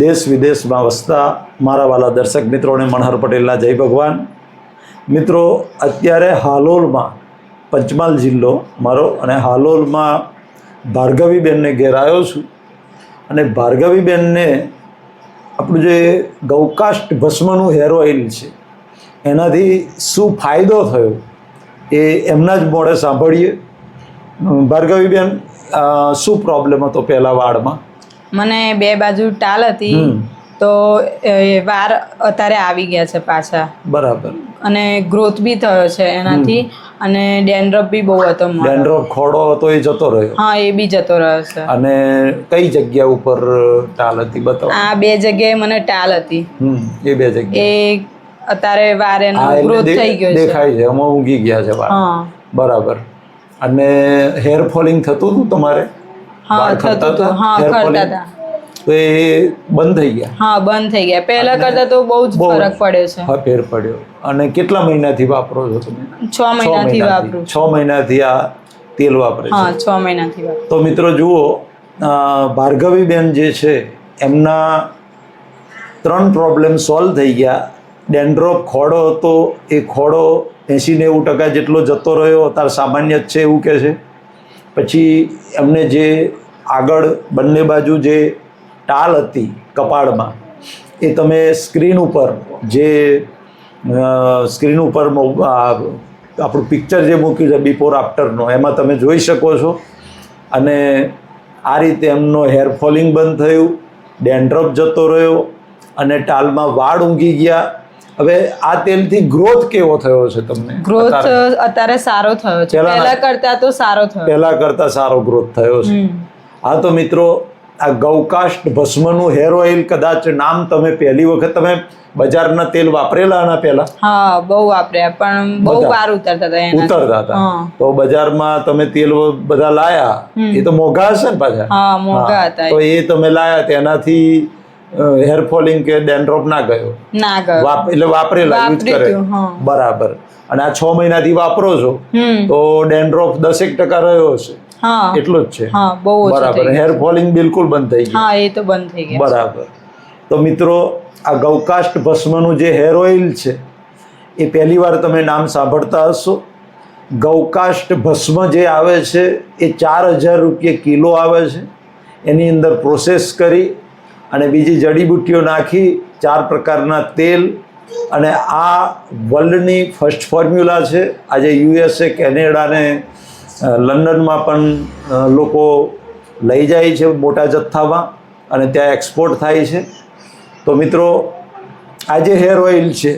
દેશ વિદેશમાં વસતા મારા વાલા દર્શક મિત્રોને મનહર પટેલના જય ભગવાન. મિત્રો, અત્યારે હાલોલમાં, પંચમહાલ જિલ્લો મારો, અને હાલોલમાં ભાર્ગવીબેનને ઘેર આવ્યો છું. અને ભાર્ગવીબેનને આપણું જે ગૌકાષ્ટ ભસ્મનું હેર ઓઇલ છે એનાથી શું ફાયદો થયો એ એમના જ મોઢે સાંભળીએ. ભાર્ગવીબેન, શું પ્રોબ્લેમ હતો પહેલાં વાળમાં? મને બે બાજુ ટાલ હતી, તો વાર અત્યારે આવી ગયા છે પાછા. બરાબર. અને ગ્રોથ બી થયો છે એનાથી, અને ડેન્ડ્રફ બી બહુ હતો. ડેન્ડ્રફ ખોડો હતો એ જતો રહ્યો? હા, એ બી જતો રહ્યો છે. અને કઈ જગ્યા ઉપર ટાલ હતી બતાવો? આ બે જગ્યાએ મને ટાલ હતી. એ બે જગ્યા એ અત્યારે વાર એનો ગ્રોથ થઈ ગયો છે, દેખાય છે, એમાં ઊંઘી ગયા છે વાળ. બરાબર. અને હેર ફોલિંગ થતું હતું તમારે? હા, થતું હતું. હા, કરતા હતા. તો એ બંધ થઈ ગયા? હા, બંધ થઈ ગયા. પહેલા કરતા તો બહુ જ ફરક પડ્યો છે. હા, ફેર પડ્યો. અને કેટલા મહિનાથી વાપરો છો તમે? 6 મહિનાથી વાપરું. 6 મહિનાથી આ તેલ વાપરે છે? હા, 6 મહિનાથી વાપરું. તો મિત્રો જુઓ, ભાર્ગવીબેન જે છે એમના 3 પ્રોબ્લેમ સોલ્વ થઈ ગયા. ડેન્ડ્રફ ખોડો હતો, એ ખોડો 80-90% જેટલો જતો રહ્યો, અત્યારે સામાન્ય જ છે એવું કહે છે. પછી એમને જે આગળ બંને બાજુ જે ટાલ હતી કપાળમાં, એ તમે સ્ક્રીન ઉપર આપણું પિક્ચર જે મૂક્યું છે બિફોર આફ્ટરનો, એમાં તમે જોઈ શકો છો. અને આ રીતે એમનો હેર ફોલિંગ બંધ થયું, ડેન્ડ્રફ જતો રહ્યો, અને ટાલમાં વાળ ઊંઘી ગયા. હવે આ તેલથી ગ્રોથ કેવો થયો છે તમને? ગ્રોથ અત્યારે સારો થયો છે, પહેલા કરતા તો સારો થયો. પહેલા કરતા સારો ગ્રોથ થયો છે. હા, તો મિત્રો, આ ગૌકાષ્ટ ભસ્મનું હેર ઓઇલ, કદાચ નામ તમે પહેલી વખત તમે બજારના તેલ વાપરેલા આના પહેલા? હા, બહુ વાપર્યા, પણ બહુ વાર ઉતરતા હતા. તો બજારમાં તમે તેલ બધા લાયા, એ તો મોંઘા હશે ને પાછા? હા, મોંઘા હતા. તો એ તમે લાયા, તેનાથી હેર ફોલિંગ કે ડેન્ડ્રફ ના ગયો? ના ગયો. એટલે વાપરેલા, યુઝ કરે. બરાબર. અને આ 6 મહિનાથી વાપરો છો તો ડેન્ડ્રફ 10% રહ્યો હશે? હા, એટલું જ છે. હા, બહુ ઓછું. બરાબર. હેર ફોલિંગ બિલકુલ બંધ થઈ ગયું? હા, એ તો બંધ થઈ ગયા. બરાબર. તો મિત્રો, આ ગૌકાષ્ટ ભસ્મનું જે હેર ઓઇલ છે એ પહેલી વાર તમે નામ સાંભળતા હશો. ગૌકાષ્ટ ભસ્મ જે આવે છે એ 4000 રૂપિયા કિલો આવે છે. એની અંદર પ્રોસેસ કરી અને બીજી જડીબુટ્ટીઓ નાખી 4 પ્રકારના તેલ, અને આ વર્લ્ડની ફર્સ્ટ ફોર્મ્યુલા છે. આજે USA, કેનેડા ને લંડનમાં પણ લોકો લઈ જાય છે મોટા જથ્થામાં, અને ત્યાં એક્સપોર્ટ થાય છે. તો મિત્રો, આ જે હેર ઓઇલ છે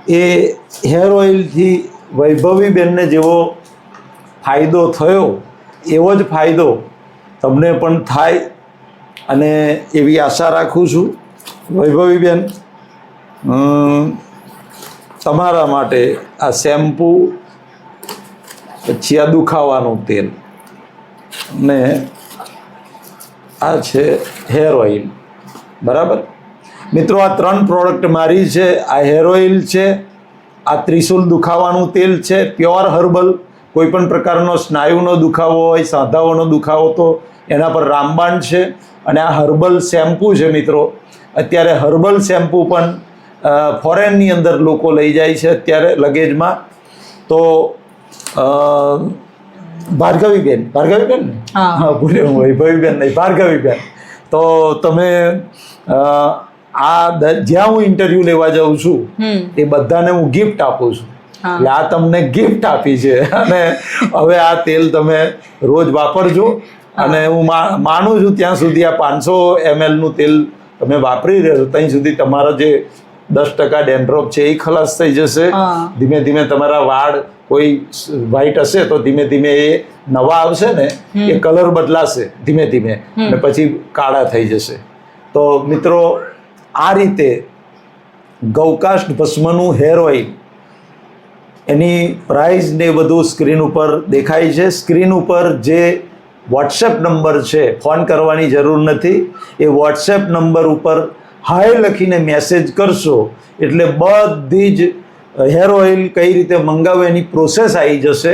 એ હેર ઓઇલથી વૈભવીબેનને જેવો ફાયદો થયો એવો જ ફાયદો તમને પણ થાય, અને એવી આશા રાખું છું. વૈભવીબેન, તમારા માટે આ શેમ્પૂ, પછી આ દુખાવાનું તેલ, ને આ છે હેર ઓઇલ. બરાબર. મિત્રો, આ 3 પ્રોડક્ટ મારી છે. આ હેર ઓઇલ છે, આ ત્રિશુલ દુખાવાનું તેલ છે, પ્યોર હર્બલ. કોઈ પણ પ્રકારનો સ્નાયુનો દુખાવો હોય, સાંધાઓનો દુખાવો, તો એના પર રામબાણ છે. અને આ હર્બલ શેમ્પૂ છે. મિત્રો, અત્યારે હર્બલ શેમ્પૂ પણ ફોરેનની અંદર લોકો લઈ જાય છે અત્યારે લગેજમાં. તો ભાર્ગવીબેન ને? હા, ભૂલે હું, વૈભવીબેન નહીં, ભાર્ગવીબેન. તો તમે જ્યાં હું ઇન્ટરવ્યુ લેવા જાઉં છું એ બધાને હું ગિફ્ટ આપું છું. એટલે આ તમને ગિફ્ટ આપી છે, અને હવે આ તેલ તમે રોજ વાપરજો. અને હું માનું છું ત્યાં સુધી આ 500 ml નું તેલ તમે વાપરી રહ્યો છો ત્યાં સુધી તમારા જે 10% ડેન્ડ્રફ છે એ ખલાસ થઈ જશે. ધીમે ધીમે તમારા વાળ કોઈ વ્હાઈટ હશે તો ધીમે ધીમે એ નવા આવશે ને, એ કલર બદલાશે ધીમે ધીમે, અને પછી કાળા થઈ જશે. તો મિત્રો, આ રીતે ગૌકાષ્ટ ભસ્મનું હેર ઓઇલ, એની પ્રાઇસ ને બધું સ્ક્રીન ઉપર દેખાય છે. સ્ક્રીન ઉપર જે વોટ્સએપ નંબર છે, ફોન કરવાની જરૂર નથી. એ વોટ્સએપ નંબર ઉપર હાય લખીને મેસેજ કરશો એટલે બધી જ હેર ઓઇલ કઈ રીતે મંગાવવું એની પ્રોસેસ આવી જશે.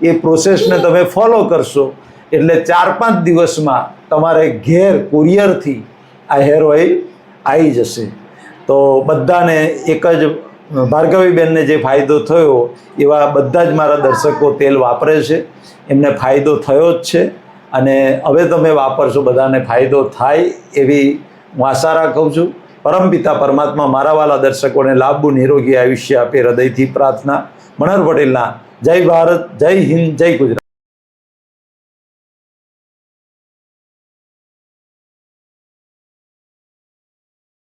એ પ્રોસેસને તમે ફોલો કરશો એટલે 4-5 દિવસમાં તમારે ઘેર કુરિયરથી આ હેર ઓઇલ આવી જશે. તો બધાને એક જ ભાર્ગવીબેનને જે ફાયદો થયો એવા બધા જ મારા દર્શકો તેલ વાપરે છે, એમને ફાયદો થયો જ છે અને હવે તમે વાપરશો બધાને ફાયદો થાય એવી હું આશા રાખું છું. પરમપિતા પરમાત્મા મારા વાલા દર્શકોને લાંબુ નિરોગી આયુષ્ય આપે, હૃદયથી પ્રાર્થના. મનોહર પટેલના જય ભારત, જય હિન્દ, જય ગુજરાત.